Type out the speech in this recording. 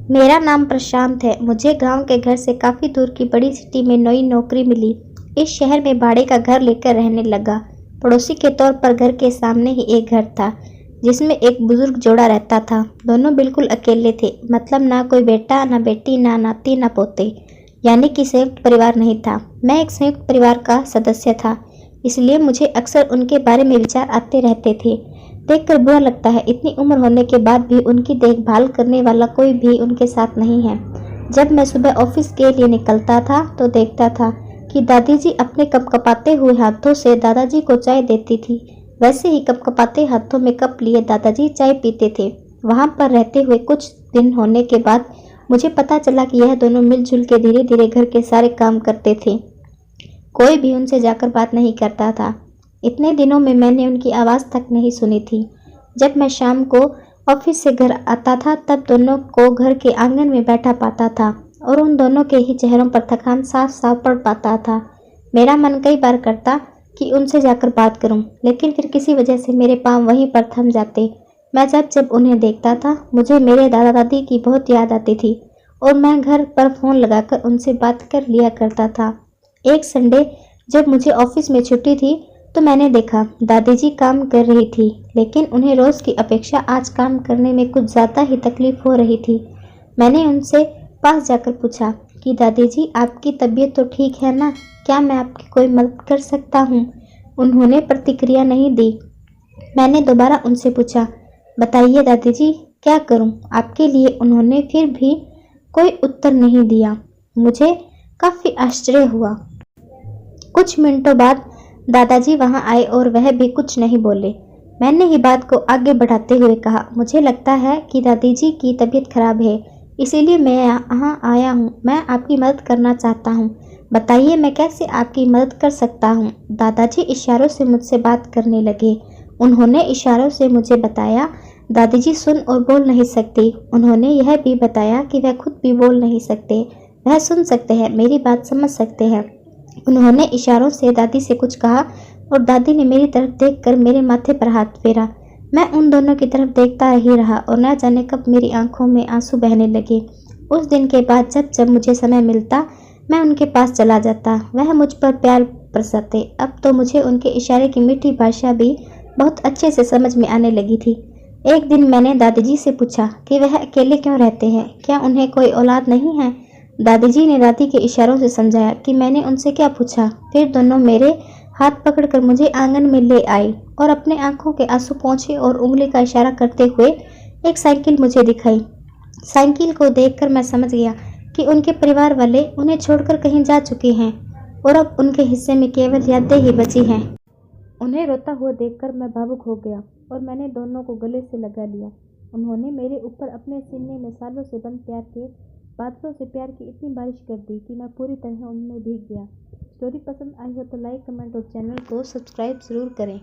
मेरा नाम प्रशांत है। मुझे गांव के घर से काफ़ी दूर की बड़ी सिटी में नई नौकरी मिली। इस शहर में भाड़े का घर लेकर रहने लगा। पड़ोसी के तौर पर घर के सामने ही एक घर था जिसमें एक बुजुर्ग जोड़ा रहता था। दोनों बिल्कुल अकेले थे, मतलब ना कोई बेटा, ना बेटी, ना नाती, ना पोते, यानी कि संयुक्त परिवार नहीं था। मैं एक संयुक्त परिवार का सदस्य था, इसलिए मुझे अक्सर उनके बारे में विचार आते रहते थे। देखकर बुरा लगता है, इतनी उम्र होने के बाद भी उनकी देखभाल करने वाला कोई भी उनके साथ नहीं है। जब मैं सुबह ऑफिस के लिए निकलता था तो देखता था कि दादी जी अपने कपकपाते हुए हाथों से दादाजी को चाय देती थी। वैसे ही कपकपाते हाथों में कप लिए दादाजी चाय पीते थे। वहां पर रहते हुए कुछ दिन होने के बाद मुझे पता चला कि यह दोनों मिलजुल के धीरे धीरे घर के सारे काम करते थे। कोई भी उनसे जाकर बात नहीं करता था। इतने दिनों में मैंने उनकी आवाज़ तक नहीं सुनी थी। जब मैं शाम को ऑफिस से घर आता था तब दोनों को घर के आंगन में बैठा पाता था और उन दोनों के ही चेहरों पर थकान साफ साफ पड़ पाता था। मेरा मन कई बार करता कि उनसे जाकर बात करूं, लेकिन फिर किसी वजह से मेरे पांव वहीं पर थम जाते। मैं जब जब उन्हें देखता था मुझे मेरे दादा दादी की बहुत याद आती थी और मैं घर पर फ़ोन लगाकर उनसे बात कर लिया करता था। एक संडे जब मुझे ऑफिस में छुट्टी थी तो मैंने देखा दादी जी काम कर रही थी, लेकिन उन्हें रोज़ की अपेक्षा आज काम करने में कुछ ज़्यादा ही तकलीफ हो रही थी। मैंने उनसे पास जाकर पूछा कि दादी जी, आपकी तबीयत तो ठीक है ना? क्या मैं आपकी कोई मदद कर सकता हूँ? उन्होंने प्रतिक्रिया नहीं दी। मैंने दोबारा उनसे पूछा, बताइए दादी जी, क्या करूँ आपके लिए? उन्होंने फिर भी कोई उत्तर नहीं दिया। मुझे काफ़ी आश्चर्य हुआ। कुछ मिनटों बाद दादाजी वहां आए और वह भी कुछ नहीं बोले। मैंने ही बात को आगे बढ़ाते हुए कहा, मुझे लगता है कि दादी जी की तबीयत खराब है, इसीलिए मैं यहाँ आया हूँ। मैं आपकी मदद करना चाहता हूँ। बताइए मैं कैसे आपकी मदद कर सकता हूँ? दादाजी इशारों से मुझसे बात करने लगे। उन्होंने इशारों से मुझे बताया दादी जी सुन और बोल नहीं सकती। उन्होंने यह भी बताया कि वह खुद भी बोल नहीं सकते, वह सुन सकते हैं, मेरी बात समझ सकते हैं। उन्होंने इशारों से दादी से कुछ कहा और दादी ने मेरी तरफ देखकर मेरे माथे पर हाथ फेरा। मैं उन दोनों की तरफ देखता ही रहा और न जाने कब मेरी आंखों में आंसू बहने लगे। उस दिन के बाद जब जब मुझे समय मिलता मैं उनके पास चला जाता। वह मुझ पर प्यार बरसाते। अब तो मुझे उनके इशारे की मीठी भाषा भी बहुत अच्छे से समझ में आने लगी थी। एक दिन मैंने दादी जी से पूछा कि वह अकेले क्यों रहते हैं, क्या उन्हें कोई औलाद नहीं है? दादाजी ने दादी के इशारों से समझाया कि मैंने उनसे क्या पूछा। फिर दोनों मेरे हाथ पकड़कर मुझे आंगन में ले आई और अपने आंखों के आंसू पोंछे और उंगली का इशारा करते हुए एक साइकिल मुझे दिखाई। साइकिल को देखकर मैं समझ गया कि उनके परिवार वाले उन्हें छोड़कर कहीं जा चुके हैं और अब उनके हिस्से में केवल यादें ही बची हैं। उन्हें रोता हुआ देखकर मैं भावुक हो गया और मैंने दोनों को गले से लगा लिया। उन्होंने मेरे ऊपर अपने सीने में सालों से बंद प्यार के बादलों से प्यार की इतनी बारिश कर दी कि मैं पूरी तरह उनमें भीग गया। स्टोरी पसंद आई हो तो लाइक, कमेंट और चैनल को सब्सक्राइब ज़रूर करें।